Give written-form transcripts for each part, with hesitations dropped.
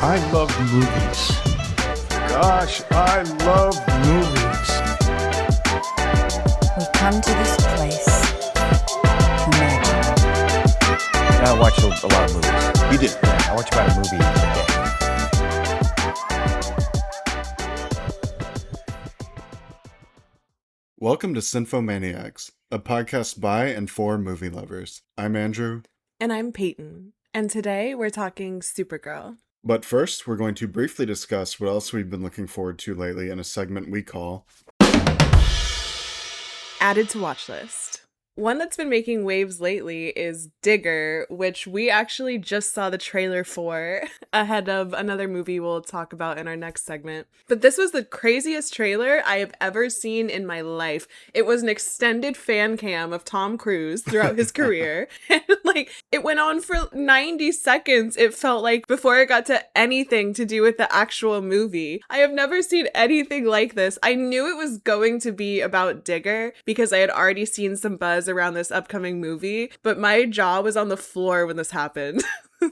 I love movies. Gosh, I love movies. We come to this place for magic. I watch a lot of movies. You do? Yeah, I watch about a movie a day. Welcome to Cinephomaniacs, a podcast by and for movie lovers. I'm Andrew. And I'm Peyton. And today we're talking Supergirl. But first, we're going to briefly discuss what else we've been looking forward to lately in a segment we call Added to watch list. One that's been making waves lately is Digger, which we actually just saw the trailer for ahead of another movie we'll talk about in our next segment. But this was the craziest trailer I have ever seen in my life. It was an extended fan cam of Tom Cruise throughout his career. And it went on for 90 seconds, it felt like, before it got to anything to do with the actual movie. I have never seen anything like this. I knew it was going to be about Digger because I had already seen some buzz around this upcoming movie, but my jaw was on the floor when this happened.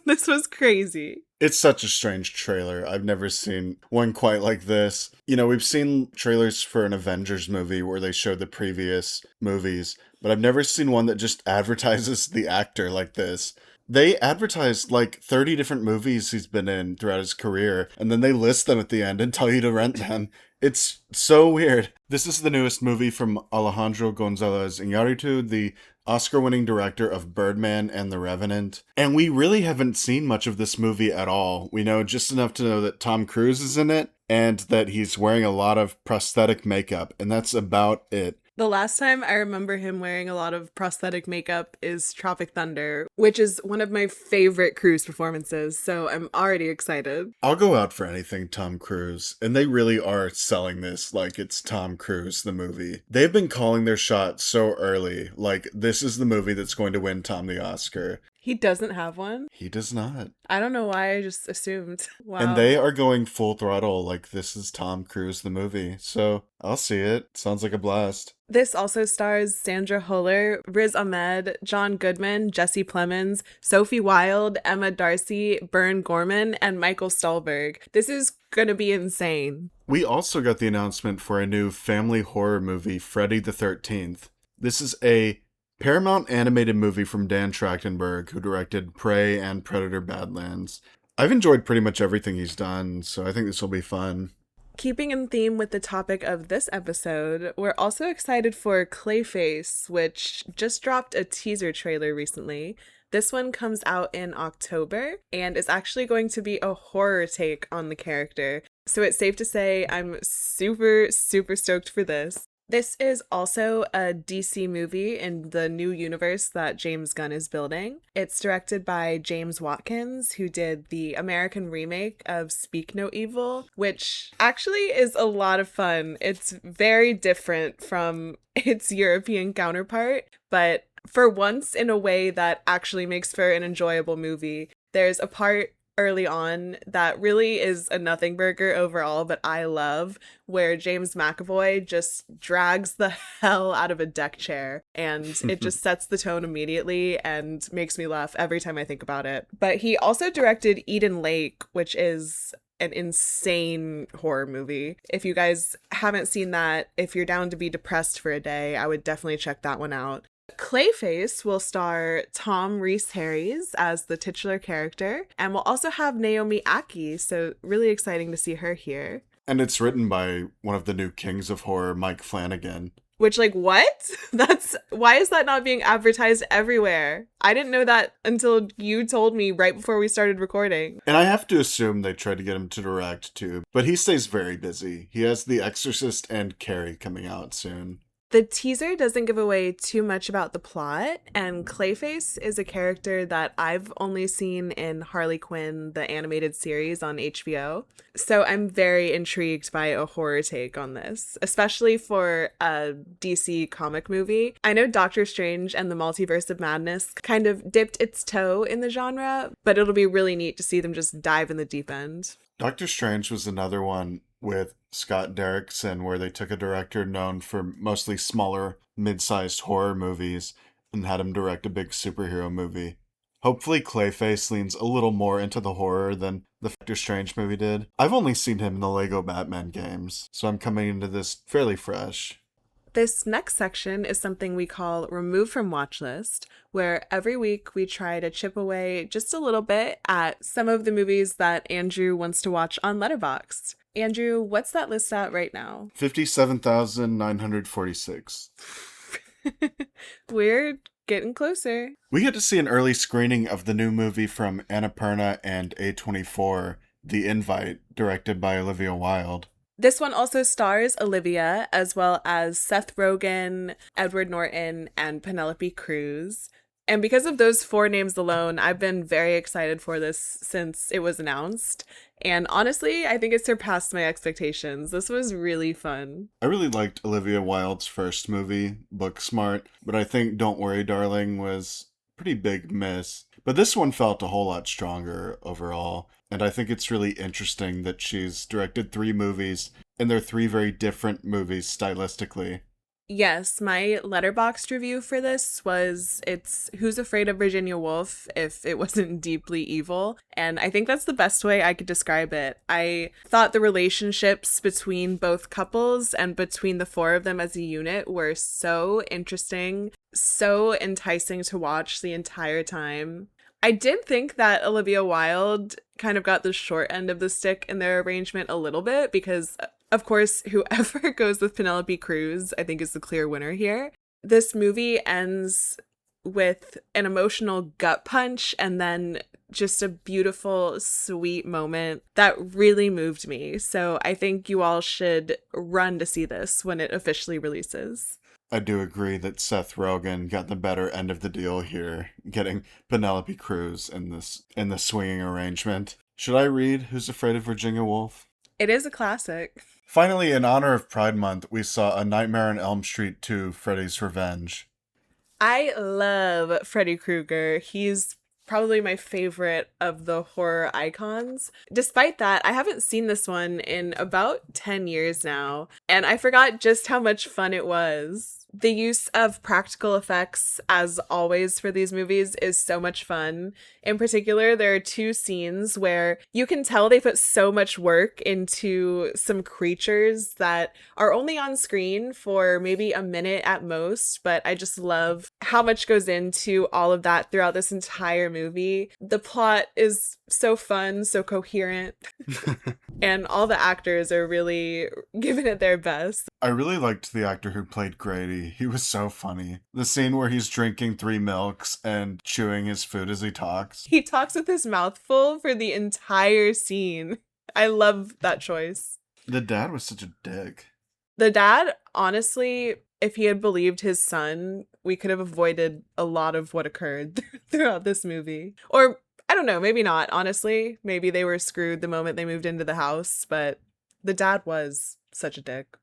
This was crazy. It's such a strange trailer. I've never seen one quite like this. You know, we've seen trailers for an Avengers movie where they show the previous movies, but I've never seen one that just advertises the actor like this. They advertised like 30 different movies he's been in throughout his career, and then they list them at the end and tell you to rent them. It's so weird. This is the newest movie from Alejandro González Iñárritu, the Oscar-winning director of Birdman and The Revenant. And we really haven't seen much of this movie at all. We know just enough to know that Tom Cruise is in it and that he's wearing a lot of prosthetic makeup, and that's about it. The last time I remember him wearing a lot of prosthetic makeup is Tropic Thunder, which is one of my favorite Cruise performances, so I'm already excited. I'll go out for anything Tom Cruise, and they really are selling this like it's Tom Cruise, the movie. They've been calling their shot so early, like this is the movie that's going to win Tom the Oscar. He doesn't have one? He does not. I don't know why, I just assumed. Wow. And they are going full throttle like this is Tom Cruise, the movie. So I'll see it. Sounds like a blast. This also stars Sandra Huller, Riz Ahmed, John Goodman, Jesse Plemons, Sophie Wilde, Emma Darcy, Bern Gorman, and Michael Stuhlbarg. This is gonna be insane. We also got the announcement for a new family horror movie, Friday the 13th. This is a Paramount animated movie from Dan Trachtenberg, who directed Prey and Predator Badlands. I've enjoyed pretty much everything he's done, so I think this will be fun. Keeping in theme with the topic of this episode, we're also excited for Clayface, which just dropped a teaser trailer recently. This one comes out in October and is actually going to be a horror take on the character. So it's safe to say I'm super, super stoked for this. This is also a DC movie in the new universe that James Gunn is building. It's directed by James Watkins, who did the American remake of Speak No Evil, which actually is a lot of fun. It's very different from its European counterpart, but for once in a way that actually makes for an enjoyable movie. There's a part early on that really is a nothing burger overall, but I love, where James McAvoy just drags the hell out of a deck chair, and it just sets the tone immediately and makes me laugh every time I think about it. But he also directed Eden Lake, which is an insane horror movie. If you guys haven't seen that, if you're down to be depressed for a day, I would definitely check that one out. Clayface will star Tom Rhys-Harries as the titular character, and we'll also have Naomi Ackie, so really exciting to see her here. And it's written by one of the new kings of horror, Mike Flanagan. Which, what? Why is that not being advertised everywhere? I didn't know that until you told me right before we started recording. And I have to assume they tried to get him to direct too, but he stays very busy. He has The Exorcist and Carrie coming out soon. The teaser doesn't give away too much about the plot, and Clayface is a character that I've only seen in Harley Quinn, the animated series on HBO. So I'm very intrigued by a horror take on this, especially for a DC comic movie. I know Doctor Strange and the Multiverse of Madness kind of dipped its toe in the genre, but it'll be really neat to see them just dive in the deep end. Doctor Strange was another one with Scott Derrickson, where they took a director known for mostly smaller, mid-sized horror movies and had him direct a big superhero movie. Hopefully Clayface leans a little more into the horror than the Doctor Strange movie did. I've only seen him in the Lego Batman games, so I'm coming into this fairly fresh. This next section is something we call Remove from Watch List, where every week we try to chip away just a little bit at some of the movies that Andrew wants to watch on Letterboxd. Andrew, what's that list at right now? 57,946. We're getting closer. We get to see an early screening of the new movie from Annapurna and A24, The Invite, directed by Olivia Wilde. This one also stars Olivia, as well as Seth Rogen, Edward Norton, and Penelope Cruz. And because of those four names alone, I've been very excited for this since it was announced. And honestly, I think it surpassed my expectations. This was really fun. I really liked Olivia Wilde's first movie, Booksmart, but I think Don't Worry, Darling was a pretty big miss. But this one felt a whole lot stronger overall. And I think it's really interesting that she's directed 3 movies, and they're 3 very different movies stylistically. Yes, my Letterboxd review for this was it's Who's Afraid of Virginia Woolf if it wasn't deeply evil. And I think that's the best way I could describe it. I thought the relationships between both couples and between the 4 of them as a unit were so interesting, so enticing to watch the entire time. I did think that Olivia Wilde kind of got the short end of the stick in their arrangement a little bit because, of course, whoever goes with Penelope Cruz, I think, is the clear winner here. This movie ends with an emotional gut punch and then just a beautiful, sweet moment that really moved me. So I think you all should run to see this when it officially releases. I do agree that Seth Rogen got the better end of the deal here, getting Penelope Cruz in the swinging arrangement. Should I read Who's Afraid of Virginia Woolf? It is a classic. Finally, in honor of Pride Month, we saw A Nightmare on Elm Street 2, Freddy's Revenge. I love Freddy Krueger. He's probably my favorite of the horror icons. Despite that, I haven't seen this one in about 10 years now, and I forgot just how much fun it was. The use of practical effects, as always for these movies, is so much fun. In particular, there are 2 scenes where you can tell they put so much work into some creatures that are only on screen for maybe a minute at most, but I just love how much goes into all of that throughout this entire movie. The plot is so fun, so coherent, and all the actors are really giving it their best. I really liked the actor who played Grady. He was so funny. The scene where he's drinking 3 milks and chewing his food as he talks. He talks with his mouth full for the entire scene. I love that choice. The dad was such a dick. The dad, honestly, if he had believed his son, we could have avoided a lot of what occurred throughout this movie. Or, I don't know, maybe not, honestly. Maybe they were screwed the moment they moved into the house, but the dad was such a dick.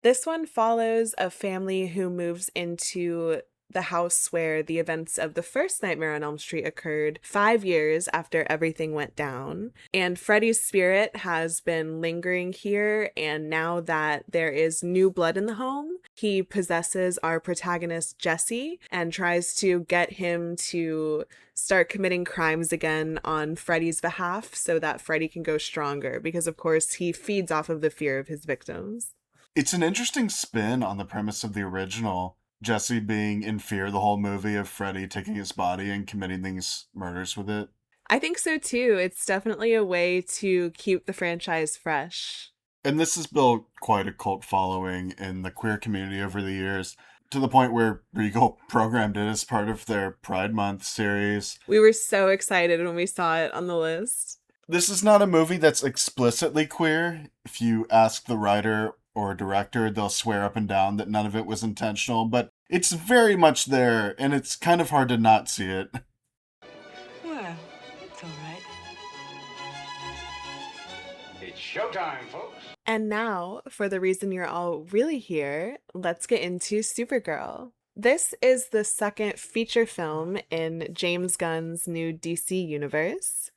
This one follows a family who moves into the house where the events of the first Nightmare on Elm Street occurred 5 years after everything went down. And Freddy's spirit has been lingering here, and now that there is new blood in the home, he possesses our protagonist Jesse and tries to get him to start committing crimes again on Freddy's behalf so that Freddy can go stronger, because of course he feeds off of the fear of his victims. It's an interesting spin on the premise of the original. Jesse being in fear the whole movie of Freddy taking his body and committing these murders with it. I think so too. It's definitely a way to keep the franchise fresh. And this has built quite a cult following in the queer community over the years, to the point where Regal programmed it as part of their Pride Month series. We were so excited when we saw it on the list. This is not a movie that's explicitly queer. If you ask the writer or director, they'll swear up and down that none of it was intentional, but it's very much there, and it's kind of hard to not see it. Well, it's all right. It's showtime, folks. And now, for the reason you're all really here, let's get into Supergirl. This is the second feature film in James Gunn's new DC universe.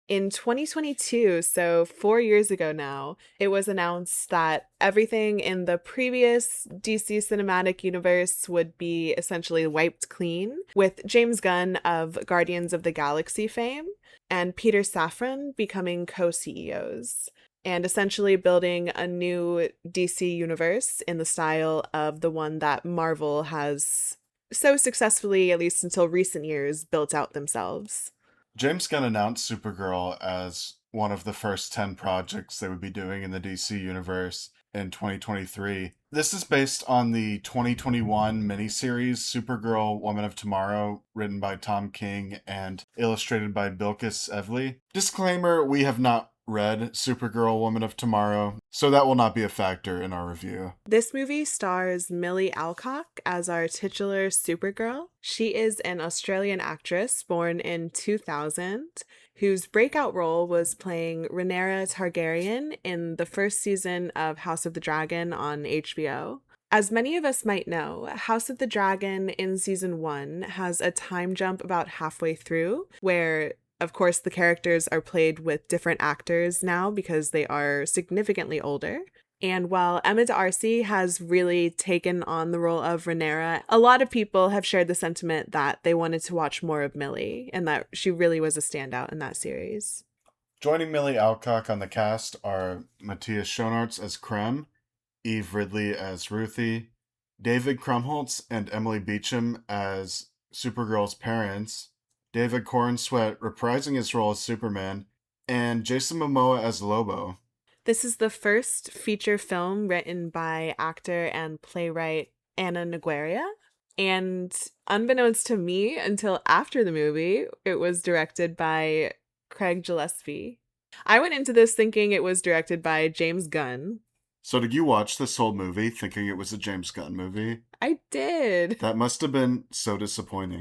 In 2022, so 4 years ago now, it was announced that everything in the previous DC cinematic universe would be essentially wiped clean, with James Gunn of Guardians of the Galaxy fame and Peter Safran becoming co-CEOs, and essentially building a new DC universe in the style of the one that Marvel has so successfully, at least until recent years, built out themselves. James Gunn announced Supergirl as one of the first 10 projects they would be doing in the DC universe in 2023. This is based on the 2021 miniseries Supergirl Woman of Tomorrow, written by Tom King and illustrated by Bilquis Evely. Disclaimer, we have not read Supergirl Woman of Tomorrow, so that will not be a factor in our review. This movie stars Millie Alcock as our titular Supergirl. She is an Australian actress born in 2000, whose breakout role was playing Rhaenyra Targaryen in the first season of House of the Dragon on HBO. As many of us might know, House of the Dragon in season 1 has a time jump about halfway through, where of course, the characters are played with different actors now because they are significantly older. And while Emma D'Arcy has really taken on the role of Rhaenyra, a lot of people have shared the sentiment that they wanted to watch more of Millie and that she really was a standout in that series. Joining Millie Alcock on the cast are Matthias Schoenaerts as Krem, Eve Ridley as Ruthye, David Krumholtz and Emily Beecham as Supergirl's parents, David Corenswet reprising his role as Superman, and Jason Momoa as Lobo. This is the first feature film written by actor and playwright Anna Negueria. And unbeknownst to me, until after the movie, it was directed by Craig Gillespie. I went into this thinking it was directed by James Gunn. So did you watch this whole movie thinking it was a James Gunn movie? I did. That must have been so disappointing.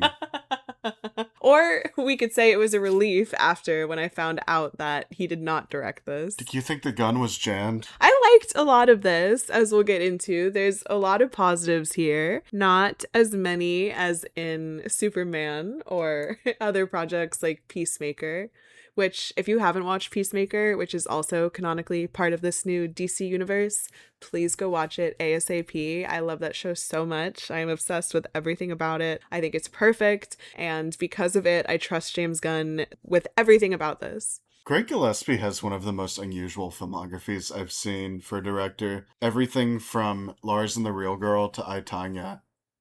Or we could say it was a relief after when I found out that he did not direct this. Did you think the gun was jammed? I liked a lot of this, as we'll get into. There's a lot of positives here. Not as many as in Superman or other projects like Peacemaker, which if you haven't watched Peacemaker, which is also canonically part of this new DC universe, please go watch it ASAP. I love that show so much. I am obsessed with everything about it. I think it's perfect. And because of it, I trust James Gunn with everything about this. Craig Gillespie has one of the most unusual filmographies I've seen for a director. Everything from Lars and the Real Girl to I, Tonya.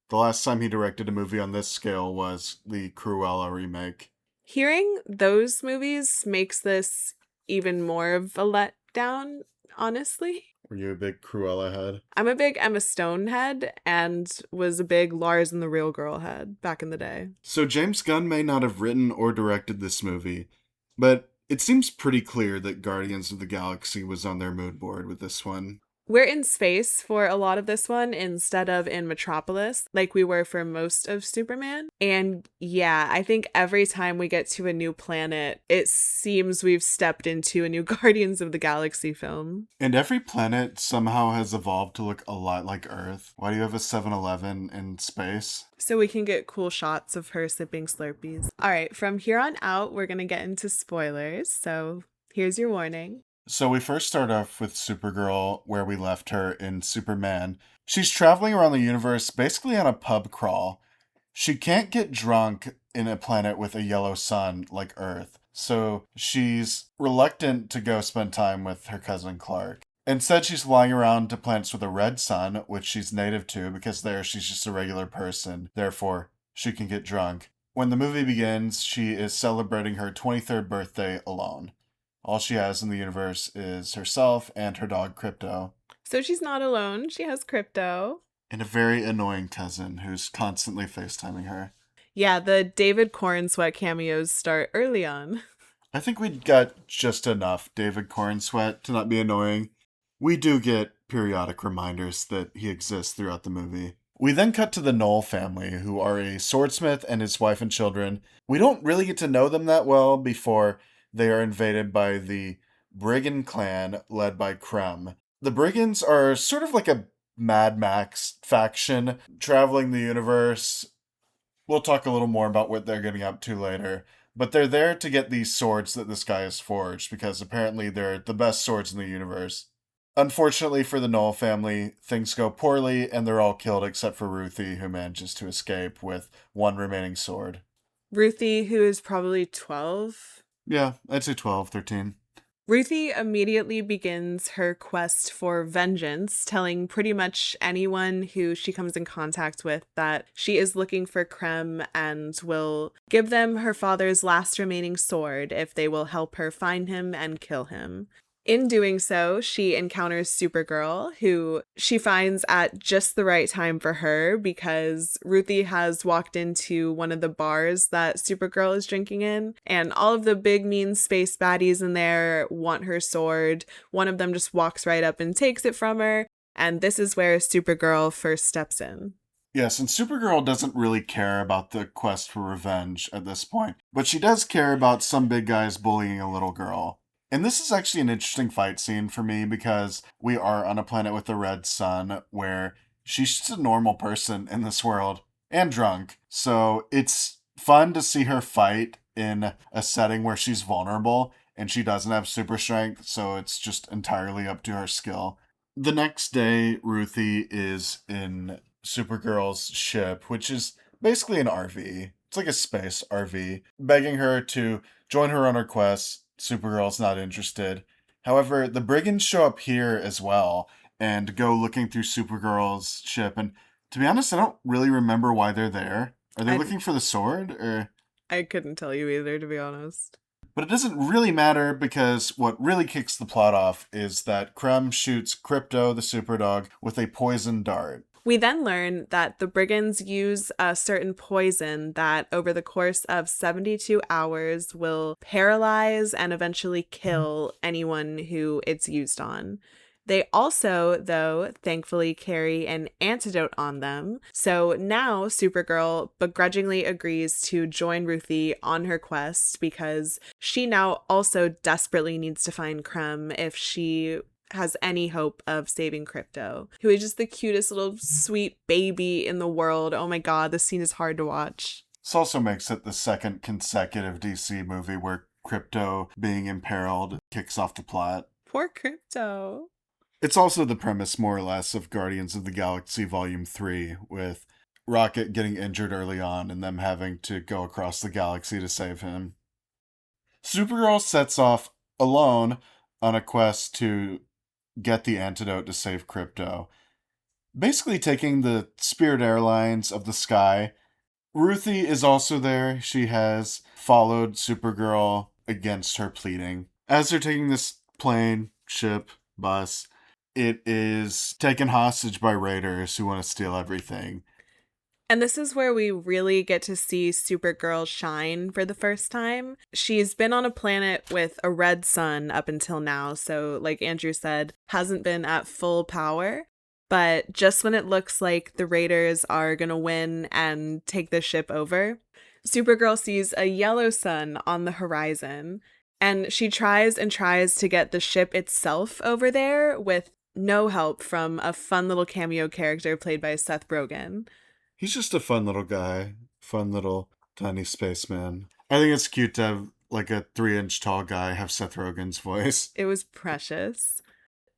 The last time he directed a movie on this scale was the Cruella remake. Hearing those movies makes this even more of a letdown, honestly. Were you a big Cruella head? I'm a big Emma Stone head and was a big Lars and the Real Girl head back in the day. So James Gunn may not have written or directed this movie, but it seems pretty clear that Guardians of the Galaxy was on their mood board with this one. We're in space for a lot of this one instead of in Metropolis, like we were for most of Superman. And yeah, I think every time we get to a new planet, it seems we've stepped into a new Guardians of the Galaxy film. And every planet somehow has evolved to look a lot like Earth. Why do you have a 7-Eleven in space? So we can get cool shots of her sipping Slurpees. All right, from here on out, we're going to get into spoilers. So here's your warning. So we first start off with Supergirl, where we left her in Superman. She's traveling around the universe basically on a pub crawl. She can't get drunk in a planet with a yellow sun like Earth, so she's reluctant to go spend time with her cousin Clark. Instead, she's flying around to planets with a red sun, which she's native to because there she's just a regular person. Therefore, she can get drunk. When the movie begins, she is celebrating her 23rd birthday alone. All she has in the universe is herself and her dog, Krypto. So she's not alone. She has Krypto. And a very annoying cousin who's constantly FaceTiming her. Yeah, the David Corenswet cameos start early on. I think we got just enough David Corenswet to not be annoying. We do get periodic reminders that he exists throughout the movie. We then cut to the Knoll family, who are a swordsmith and his wife and children. We don't really get to know them that well before they are invaded by the Brigand clan led by Krem. The Brigands are sort of like a Mad Max faction, traveling the universe, We'll talk a little more about what they're getting up to later. But they're there to get these swords that this guy has forged, because apparently they're the best swords in the universe. Unfortunately for the Knoll family, things go poorly and they're all killed except for Ruthie, who manages to escape with one remaining sword. Ruthie, who is probably 12. Yeah, I'd say 12, 13. Ruthie immediately begins her quest for vengeance, telling pretty much anyone who she comes in contact with that she is looking for Krem and will give them her father's last remaining sword if they will help her find him and kill him. In doing so, she encounters Supergirl, who she finds at just the right time for her because Ruthie has walked into one of the bars that Supergirl is drinking in, and all of the big mean space baddies in there want her sword. One of them just walks right up and takes it from her, and this is where Supergirl first steps in. Yes, and Supergirl doesn't really care about the quest for revenge at this point, but she does care about some big guys bullying a little girl. And this is actually an interesting fight scene for me because we are on a planet with a red sun where she's just a normal person in this world and drunk. So it's fun to see her fight in a setting where she's vulnerable and she doesn't have super strength, so it's just entirely up to her skill. The next day, Ruthie is in Supergirl's ship, which is basically an RV. It's like a space RV, begging her to join her on her quest. Supergirl's not interested. However, the brigands show up here as well and go looking through Supergirl's ship. And to be honest, I don't really remember why they're there. Are they looking for the sword? Or I couldn't tell you either, to be honest. But it doesn't really matter because what really kicks the plot off is that Krem shoots Krypto, the superdog, with a poison dart. We then learn that the brigands use a certain poison that over the course of 72 hours will paralyze and eventually kill anyone who it's used on. They also, though, thankfully carry an antidote on them. So now Supergirl begrudgingly agrees to join Ruthie on her quest because she now also desperately needs to find Krem if she has any hope of saving Krypto, who is just the cutest little sweet baby in the world. Oh my god, this scene is hard to watch. This also makes it the second consecutive DC movie where Krypto being imperiled kicks off the plot. Poor Krypto. It's also the premise, more or less, of Guardians of the Galaxy Volume 3, with Rocket getting injured early on and them having to go across the galaxy to save him. Supergirl sets off alone on a quest to get the antidote to save Krypto, basically taking the Spirit Airlines of the sky. Ruthie is also there. She has followed Supergirl against her pleading. As they're taking this plane, ship, bus, it is taken hostage by raiders who want to steal everything. And this is where we really get to see Supergirl shine for the first time. She's been on a planet with a red sun up until now, so like Andrew said, hasn't been at full power. But just when it looks like the Raiders are gonna win and take the ship over, Supergirl sees a yellow sun on the horizon, and she tries and tries to get the ship itself over there with no help from a fun little cameo character played by Seth Rogen. He's just a fun little guy. Fun little tiny spaceman. I think it's cute to have like a 3-inch tall guy have Seth Rogen's voice. It was precious.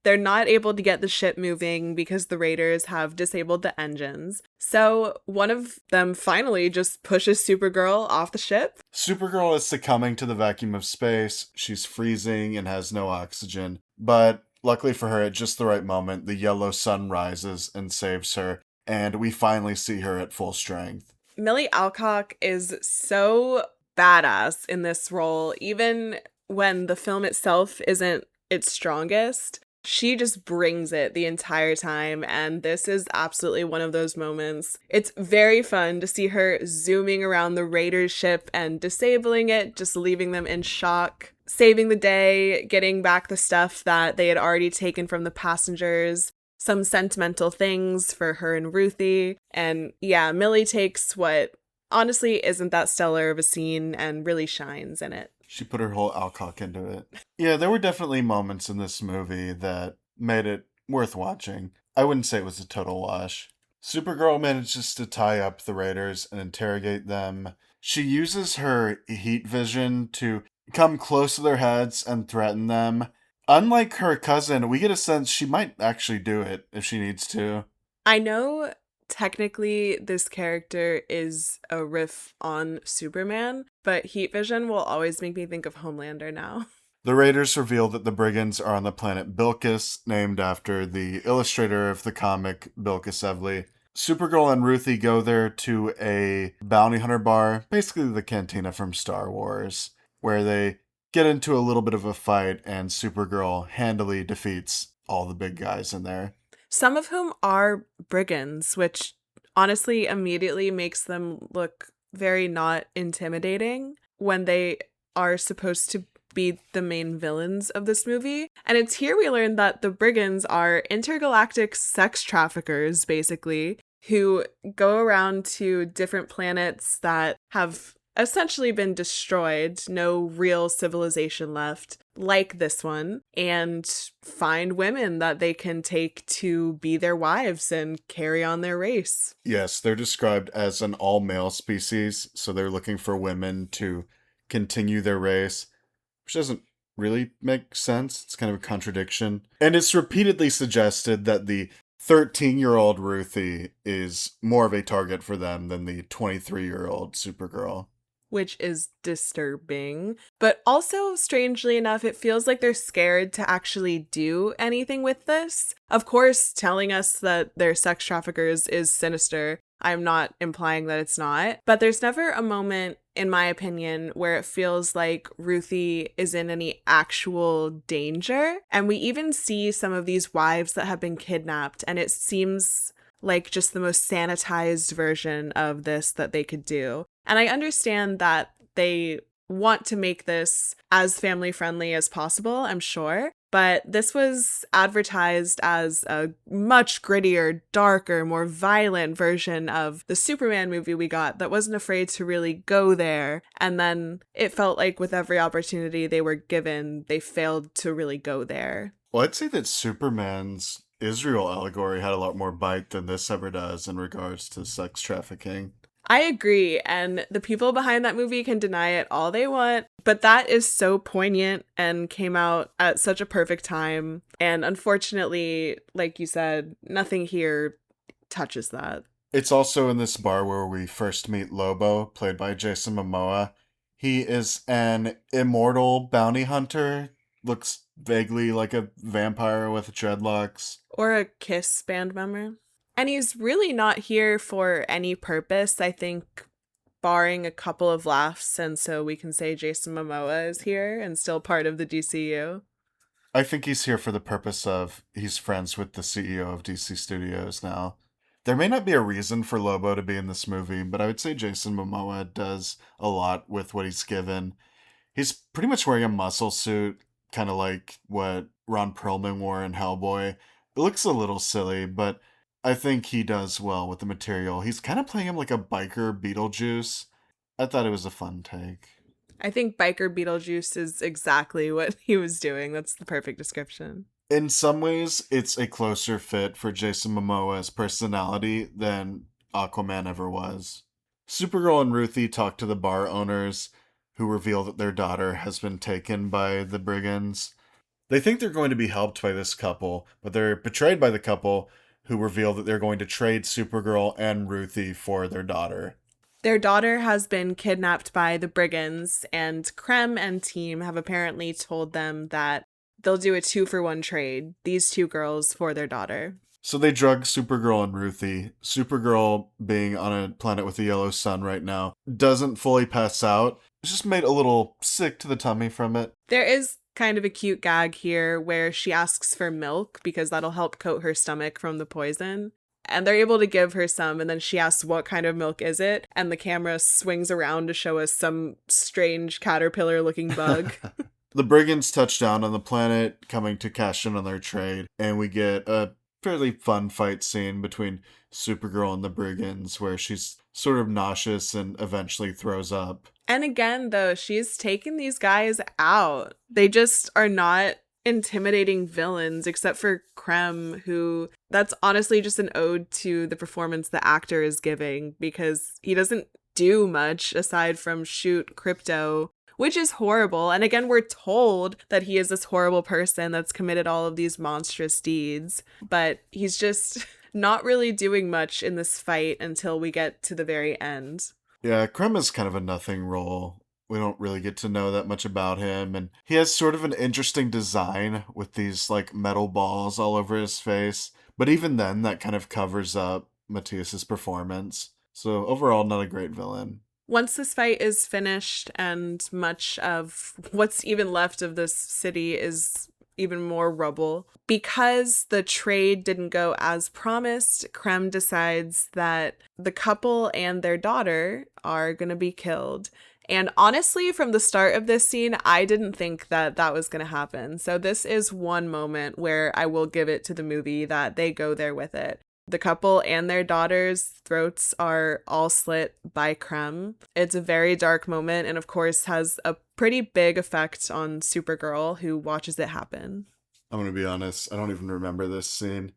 They're not able to get the ship moving because the Raiders have disabled the engines. So one of them finally just pushes Supergirl off the ship. Supergirl is succumbing to the vacuum of space. She's freezing and has no oxygen. But luckily for her, at just the right moment, the yellow sun rises and saves her. And we finally see her at full strength. Millie Alcock is so badass in this role, even when the film itself isn't its strongest. She just brings it the entire time, and this is absolutely one of those moments. It's very fun to see her zooming around the Raiders ship and disabling it, just leaving them in shock, saving the day, getting back the stuff that they had already taken from the passengers. Some sentimental things for her and Ruthie. And yeah, Millie takes what honestly isn't that stellar of a scene and really shines in it. She put her whole Alcock into it. Yeah, there were definitely moments in this movie that made it worth watching. I wouldn't say it was a total wash. Supergirl manages to tie up the raiders and interrogate them. She uses her heat vision to come close to their heads and threaten them. Unlike her cousin, we get a sense she might actually do it if she needs to. I know technically this character is a riff on Superman, but heat vision will always make me think of Homelander now. The raiders reveal that the brigands are on the planet Bilkis, named after the illustrator of the comic Bilkis Evely. Supergirl and Ruthye go there to a bounty hunter bar, basically the cantina from Star Wars, where they get into a little bit of a fight and Supergirl handily defeats all the big guys in there. Some of whom are brigands, which honestly immediately makes them look very not intimidating when they are supposed to be the main villains of this movie. And it's here we learn that the brigands are intergalactic sex traffickers, basically, who go around to different planets that have essentially been destroyed, no real civilization left, like this one, and find women that they can take to be their wives and carry on their race. Yes, they're described as an all-male species, so they're looking for women to continue their race, which doesn't really make sense. It's kind of a contradiction. And it's repeatedly suggested that the 13-year-old Ruthye is more of a target for them than the 23-year-old Supergirl. Which is disturbing. But also, strangely enough, it feels like they're scared to actually do anything with this. Of course, telling us that they're sex traffickers is sinister. I'm not implying that it's not. But there's never a moment, in my opinion, where it feels like Ruthye is in any actual danger. And we even see some of these wives that have been kidnapped, and it seems like just the most sanitized version of this that they could do. And I understand that they want to make this as family friendly as possible, I'm sure. But this was advertised as a much grittier, darker, more violent version of the Superman movie we got that wasn't afraid to really go there. And then it felt like with every opportunity they were given, they failed to really go there. Well, I'd say that Superman's Israel allegory had a lot more bite than this ever does in regards to sex trafficking. I agree, and the people behind that movie can deny it all they want, but that is so poignant and came out at such a perfect time. And unfortunately, like you said, nothing here touches that. It's also in this bar where we first meet Lobo, played by Jason Momoa. He is an immortal bounty hunter, looks vaguely like a vampire with dreadlocks. Or a Kiss band member. And he's really not here for any purpose, I think, barring a couple of laughs, and so we can say Jason Momoa is here and still part of the DCU. I think he's here for the purpose of he's friends with the CEO of DC Studios now. There may not be a reason for Lobo to be in this movie, but I would say Jason Momoa does a lot with what he's given. He's pretty much wearing a muscle suit, kind of like what Ron Perlman wore in Hellboy. It looks a little silly, but I think he does well with the material. He's kind of playing him like a biker Beetlejuice. I thought it was a fun take. I think biker Beetlejuice is exactly what he was doing. That's the perfect description. In some ways, it's a closer fit for Jason Momoa's personality than Aquaman ever was. Supergirl and Ruthye talk to the bar owners, who reveal that their daughter has been taken by the brigands. They think they're going to be helped by this couple, but they're betrayed by the couple, who reveal that they're going to trade Supergirl and Ruthye for their daughter. Their daughter has been kidnapped by the brigands, and Krem and team have apparently told them that they'll do a 2-for-1 trade, these two girls for their daughter. So they drug Supergirl and Ruthye. Supergirl, being on a planet with a yellow sun right now, doesn't fully pass out. It's just made a little sick to the tummy from it. There is kind of a cute gag here where she asks for milk because that'll help coat her stomach from the poison. And they're able to give her some, and then she asks what kind of milk is it, and the camera swings around to show us some strange caterpillar-looking bug. The brigands touch down on the planet, coming to cash in on their trade, and we get a fairly fun fight scene between Supergirl and the brigands where she's sort of nauseous and eventually throws up. And again, though, she's taking these guys out. They just are not intimidating villains, except for Krem, who That's honestly just an ode to the performance the actor is giving, because he doesn't do much aside from shoot Krypto, which is horrible. And again, we're told that he is this horrible person that's committed all of these monstrous deeds, but he's just not really doing much in this fight until we get to the very end. Yeah, Krem is kind of a nothing role. We don't really get to know that much about him, and he has sort of an interesting design with these like metal balls all over his face. But even then, that kind of covers up Matthias's performance. So overall, not a great villain. Once this fight is finished and much of what's even left of this city is even more rubble, because the trade didn't go as promised, Krem decides that the couple and their daughter are going to be killed. And honestly, from the start of this scene, I didn't think that that was going to happen. So this is one moment where I will give it to the movie that they go there with it. The couple and their daughter's throats are all slit by Krem. It's a very dark moment and, of course, has a pretty big effect on Supergirl, who watches it happen. I'm going to be honest, I don't even remember this scene.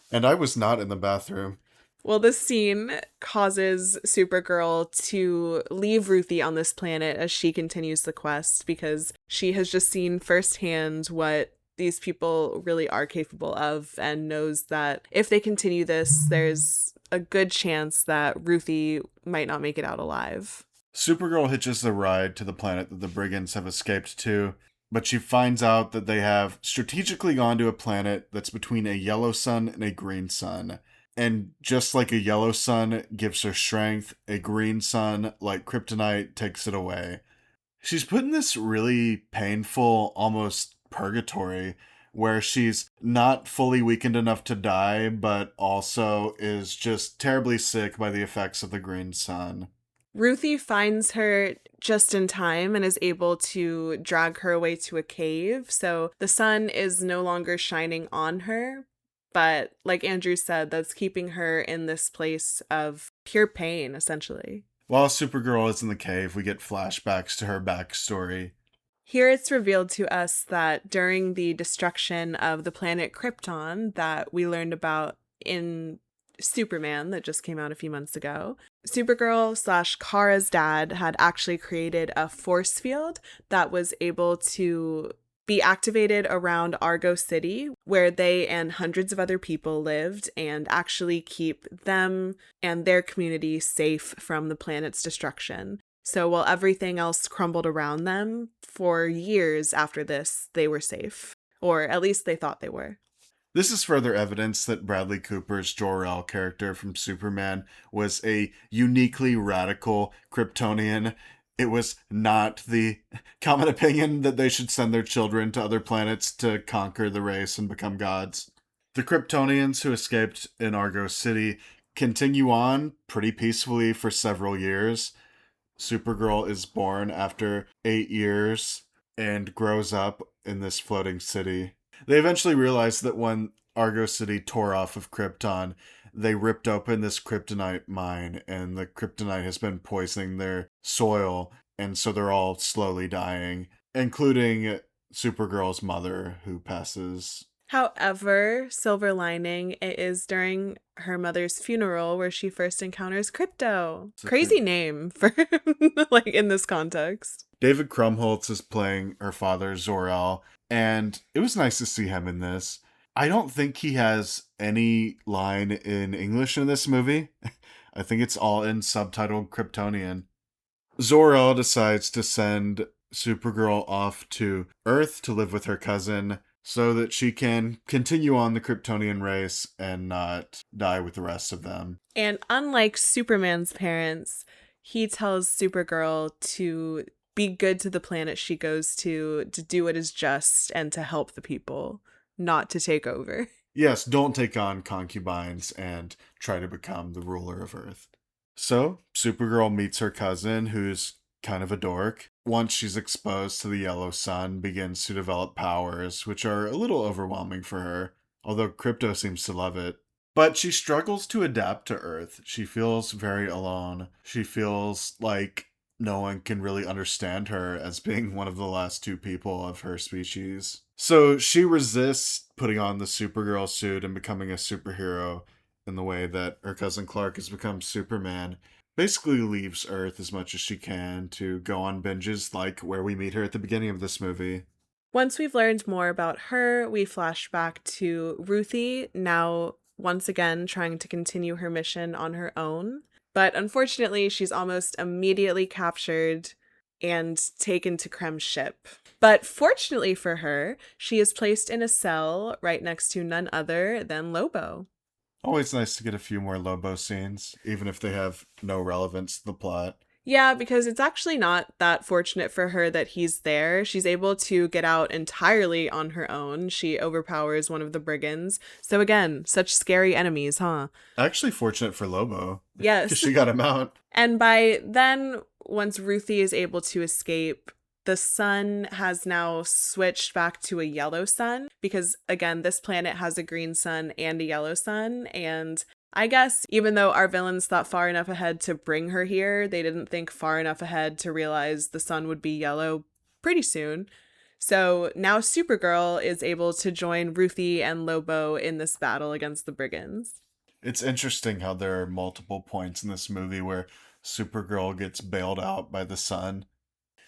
And I was not in the bathroom. Well, this scene causes Supergirl to leave Ruthye on this planet as she continues the quest, because she has just seen firsthand what these people really are capable of, and knows that if they continue this, there's a good chance that Ruthye might not make it out alive. Supergirl hitches a ride to the planet that the brigands have escaped to, but she finds out that they have strategically gone to a planet that's between a yellow sun and a green sun. And just like a yellow sun gives her strength, a green sun, like kryptonite, takes it away. She's put in this really painful, almost purgatory, where she's not fully weakened enough to die, but also is just terribly sick by the effects of the green sun. Ruthye finds her just in time and is able to drag her away to a cave, so the sun is no longer shining on her. But like Andrew said, that's keeping her in this place of pure pain, essentially. While Supergirl is in the cave, we get flashbacks to her backstory. Here it's revealed to us that during the destruction of the planet Krypton that we learned about in Superman that just came out a few months ago, Supergirl / Kara's dad had actually created a force field that was able to be activated around Argo City, where they and hundreds of other people lived, and actually keep them and their community safe from the planet's destruction. So while everything else crumbled around them, for years after this, they were safe. Or at least they thought they were. This is further evidence that Bradley Cooper's Jor-El character from Superman was a uniquely radical Kryptonian. It was not the common opinion that they should send their children to other planets to conquer the race and become gods. The Kryptonians who escaped in Argo City continue on pretty peacefully for several years. Supergirl is born after 8 years and grows up in this floating city. They eventually realize that when Argo City tore off of Krypton, they ripped open this kryptonite mine, and the kryptonite has been poisoning their soil, and so they're all slowly dying, including Supergirl's mother, who passes. However, silver lining, it is during her mother's funeral where she first encounters Krypto. Crazy name for like in this context. David Krumholtz is playing her father, Zor-El, and it was nice to see him in this. I don't think he has any line in English in this movie. I think it's all in subtitled Kryptonian. Zor-El decides to send Supergirl off to Earth to live with her cousin so that she can continue on the Kryptonian race and not die with the rest of them. And unlike Superman's parents, he tells Supergirl to be good to the planet she goes to do what is just, and to help the people, not to take over. Yes, don't take on concubines and try to become the ruler of Earth. So, Supergirl meets her cousin, who's kind of a dork. Once she's exposed to the yellow sun, begins to develop powers, which are a little overwhelming for her, although Krypto seems to love it. But she struggles to adapt to Earth. She feels very alone. She feels like no one can really understand her as being one of the last two people of her species. So she resists putting on the Supergirl suit and becoming a superhero in the way that her cousin Clark has become Superman. Basically leaves Earth as much as she can to go on binges like where we meet her at the beginning of this movie. Once we've learned more about her, we flash back to Ruthye, now once again trying to continue her mission on her own. But unfortunately, she's almost immediately captured and taken to Krem's ship. But fortunately for her, she is placed in a cell right next to none other than Lobo. Always nice to get a few more Lobo scenes, even if they have no relevance to the plot. Yeah, because it's actually not that fortunate for her that he's there. She's able to get out entirely on her own. She overpowers one of the brigands. So again, such scary enemies, huh? Actually fortunate for Lobo. Yes. Because she got him out. And by then, once Ruthye is able to escape, the sun has now switched back to a yellow sun because, again, this planet has a green sun and a yellow sun. And I guess even though our villains thought far enough ahead to bring her here, they didn't think far enough ahead to realize the sun would be yellow pretty soon. So now Supergirl is able to join Ruthye and Lobo in this battle against the brigands. It's interesting how there are multiple points in this movie where Supergirl gets bailed out by the sun.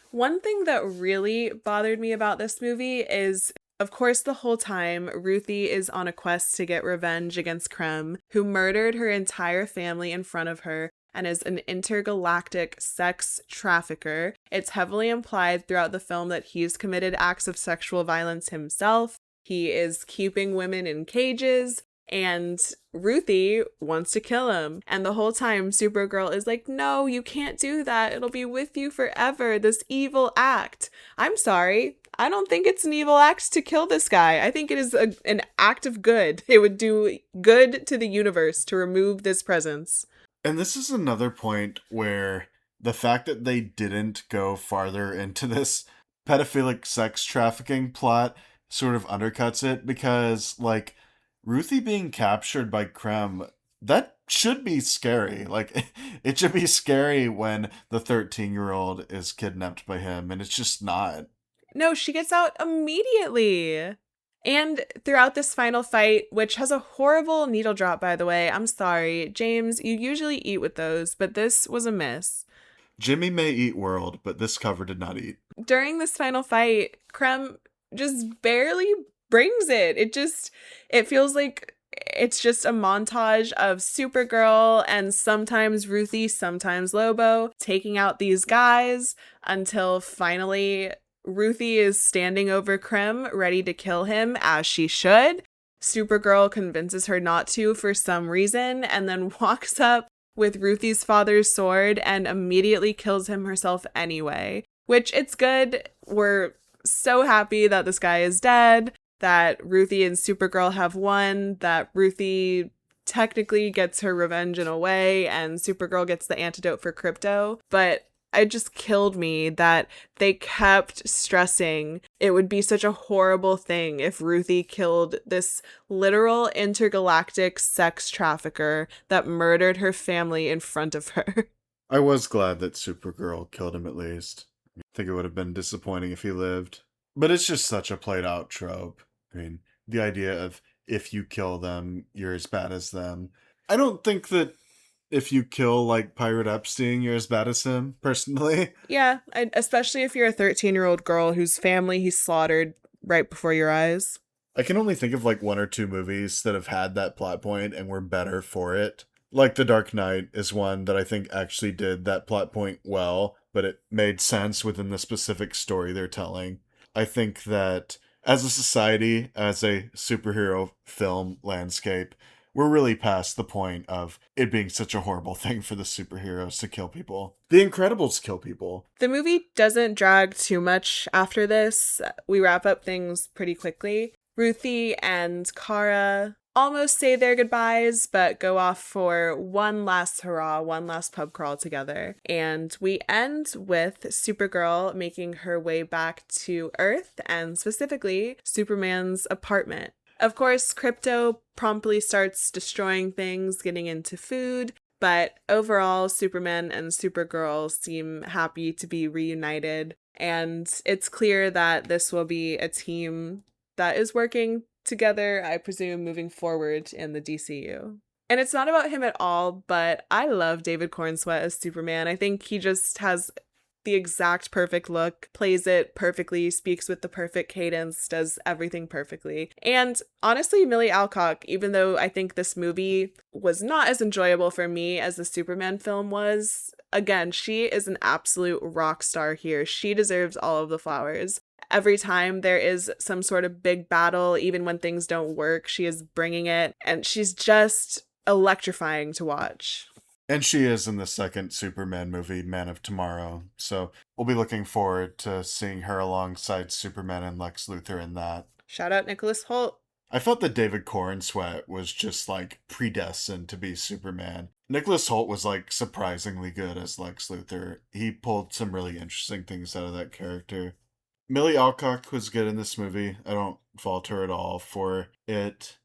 One thing that really bothered me about this movie is, of course, the whole time, Ruthye is on a quest to get revenge against Krem, who murdered her entire family in front of her and is an intergalactic sex trafficker. It's heavily implied throughout the film that he's committed acts of sexual violence himself. He is keeping women in cages, and Ruthye wants to kill him. And the whole time, Supergirl is like, no, you can't do that. It'll be with you forever, this evil act. I'm sorry. I don't think it's an evil act to kill this guy. I think it is an act of good. It would do good to the universe to remove this presence. And this is another point where the fact that they didn't go farther into this pedophilic sex trafficking plot sort of undercuts it, because, like, Ruthye being captured by Krem, that should be scary. Like, it should be scary when the 13-year-old is kidnapped by him, and it's just not. No, she gets out immediately. And throughout this final fight, which has a horrible needle drop, by the way, I'm sorry. James, you usually eat with those, but this was a miss. Jimmy may eat world, but this cover did not eat. During this final fight, Krem just barely brings it. It feels like it's just a montage of Supergirl and sometimes Ruthye, sometimes Lobo taking out these guys until finally Ruthye is standing over Krem, ready to kill him, as she should. Supergirl convinces her not to for some reason, and then walks up with Ruthie's father's sword and immediately kills him herself anyway. Which, it's good. We're so happy that this guy is dead, that Ruthye and Supergirl have won, that Ruthye technically gets her revenge in a way, and Supergirl gets the antidote for Krypto. But it just killed me that they kept stressing it would be such a horrible thing if Ruthye killed this literal intergalactic sex trafficker that murdered her family in front of her. I was glad that Supergirl killed him at least. I think it would have been disappointing if he lived. But it's just such a played out trope. I mean, the idea of if you kill them, you're as bad as them. I don't think that if you kill, like, Pirate Epstein, you're as bad as him, personally. Yeah, especially if you're a 13-year-old girl whose family he slaughtered right before your eyes. I can only think of, like, one or two movies that have had that plot point and were better for it. Like, The Dark Knight is one that I think actually did that plot point well, but it made sense within the specific story they're telling. I think that as a society, as a superhero film landscape, we're really past the point of it being such a horrible thing for the superheroes to kill people. The Incredibles kill people. The movie doesn't drag too much after this. We wrap up things pretty quickly. Ruthye and Kara almost say their goodbyes, but go off for one last hurrah, one last pub crawl together. And we end with Supergirl making her way back to Earth, and specifically Superman's apartment. Of course, Krypto promptly starts destroying things, getting into food. But overall, Superman and Supergirl seem happy to be reunited. And it's clear that this will be a team that is working together, I presume, moving forward in the DCU. And it's not about him at all, but I love David Cornsweet as Superman. I think he just has the exact perfect look, plays it perfectly, speaks with the perfect cadence, does everything perfectly. And honestly, Millie Alcock, even though I think this movie was not as enjoyable for me as the Superman film was, again, she is an absolute rock star here. She deserves all of the flowers. Every time there is some sort of big battle, even when things don't work, she is bringing it, and she's just electrifying to watch. And she is in the second Superman movie, Man of Tomorrow. So we'll be looking forward to seeing her alongside Superman and Lex Luthor in that. Shout out Nicholas Hoult. I felt that David Cornsweet was just like predestined to be Superman. Nicholas Hoult was like surprisingly good as Lex Luthor. He pulled some really interesting things out of that character. Millie Alcock was good in this movie. I don't fault her at all for it.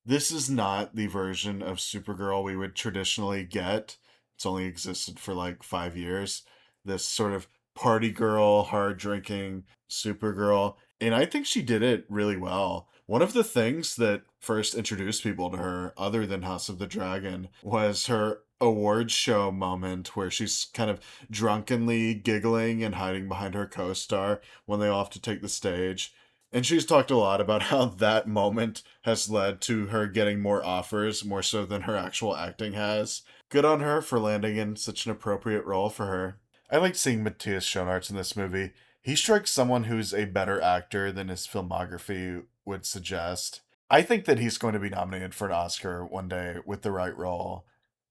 This is not the version of Supergirl we would traditionally get. It's only existed for like 5 years. This sort of party girl, hard drinking Supergirl. And I think she did it really well. One of the things that first introduced people to her, other than House of the Dragon, was her awards show moment where she's kind of drunkenly giggling and hiding behind her co-star when they all have to take the stage. And she's talked a lot about how that moment has led to her getting more offers, more so than her actual acting has. Good on her for landing in such an appropriate role for her. I liked seeing Matthias Schoenaerts in this movie. He strikes someone who's a better actor than his filmography would suggest. I think that he's going to be nominated for an Oscar one day with the right role.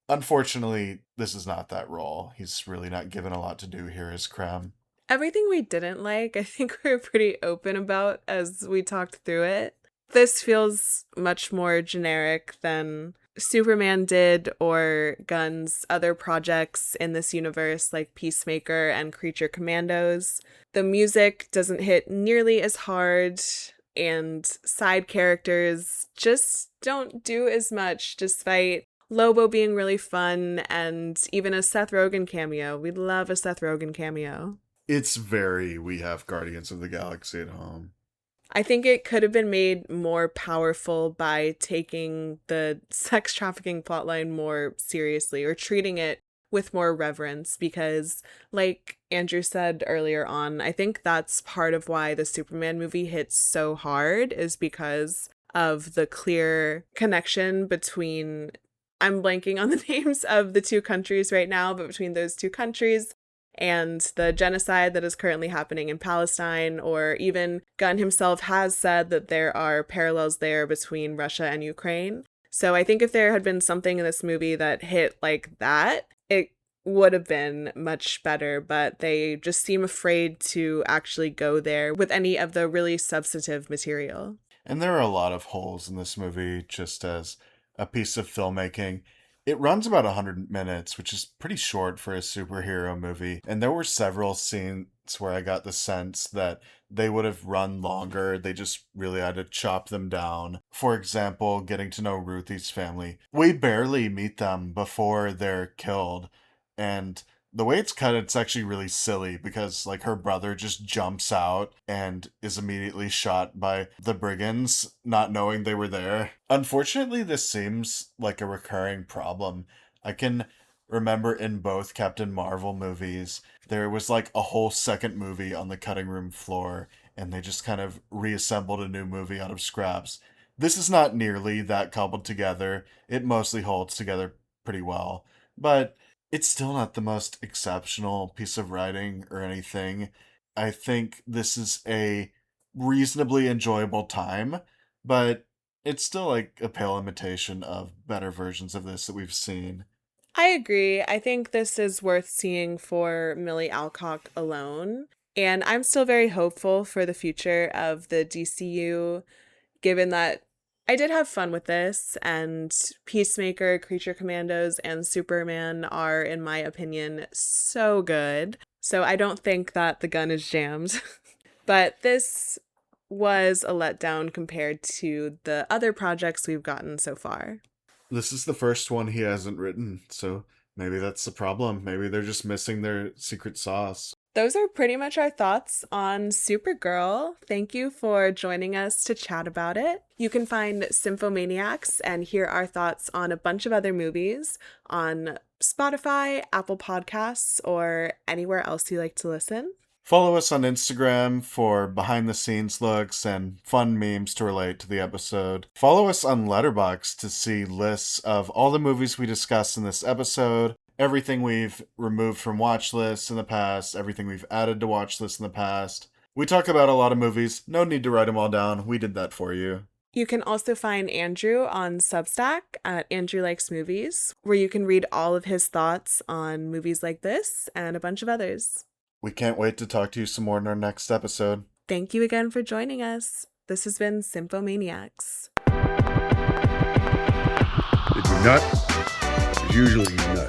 Unfortunately, this is not that role. He's really not given a lot to do here as Krem. Everything we didn't like, I think we were pretty open about as we talked through it. This feels much more generic than Superman did or Gunn's other projects in this universe like Peacemaker and Creature Commandos. The music doesn't hit nearly as hard, and side characters just don't do as much, despite Lobo being really fun and even a Seth Rogen cameo. We love a Seth Rogen cameo. It's very, we have Guardians of the Galaxy at home. I think it could have been made more powerful by taking the sex trafficking plotline more seriously or treating it with more reverence, because like Andrew said earlier on, I think that's part of why the Superman movie hits so hard, is because of the clear connection between, I'm blanking on the names of the two countries right now, but between those two countries and the genocide that is currently happening in Palestine, or even Gunn himself has said that there are parallels there between Russia and Ukraine. So I think if there had been something in this movie that hit like that, it would have been much better, but they just seem afraid to actually go there with any of the really substantive material. And there are a lot of holes in this movie just as a piece of filmmaking. It runs about 100 minutes, which is pretty short for a superhero movie. And there were several scenes where I got the sense that they would have run longer. They just really had to chop them down. For example, getting to know Ruthie's family. We barely meet them before they're killed. And the way it's cut, it's actually really silly because like her brother just jumps out and is immediately shot by the brigands, not knowing they were there. Unfortunately, this seems like a recurring problem. I can remember in both Captain Marvel movies, there was like a whole second movie on the cutting room floor, and they just kind of reassembled a new movie out of scraps. This is not nearly that cobbled together. It mostly holds together pretty well, but it's still not the most exceptional piece of writing or anything. I think this is a reasonably enjoyable time, but it's still like a pale imitation of better versions of this that we've seen. I agree. I think this is worth seeing for Millie Alcock alone. And I'm still very hopeful for the future of the DCU, given that I did have fun with this, and Peacemaker, Creature Commandos, and Superman are, in my opinion, so good. So I don't think that the gun is jammed. But this was a letdown compared to the other projects we've gotten so far. This is the first one he hasn't written, so maybe that's the problem. Maybe they're just missing their secret sauce. Those are pretty much our thoughts on Supergirl. Thank you for joining us to chat about it. You can find Cinephomaniacs and hear our thoughts on a bunch of other movies on Spotify, Apple Podcasts, or anywhere else you like to listen. Follow us on Instagram for behind-the-scenes looks and fun memes to relate to the episode. Follow us on Letterboxd to see lists of all the movies we discussed in this episode, everything we've removed from watch lists in the past, everything we've added to watch lists in the past. We talk about a lot of movies. No need to write them all down. We did that for you. You can also find Andrew on Substack at Andrew Likes Movies, where you can read all of his thoughts on movies like this and a bunch of others. We can't wait to talk to you some more in our next episode. Thank you again for joining us. This has been Cinephomaniacs. Did you nut? Because usually you nut.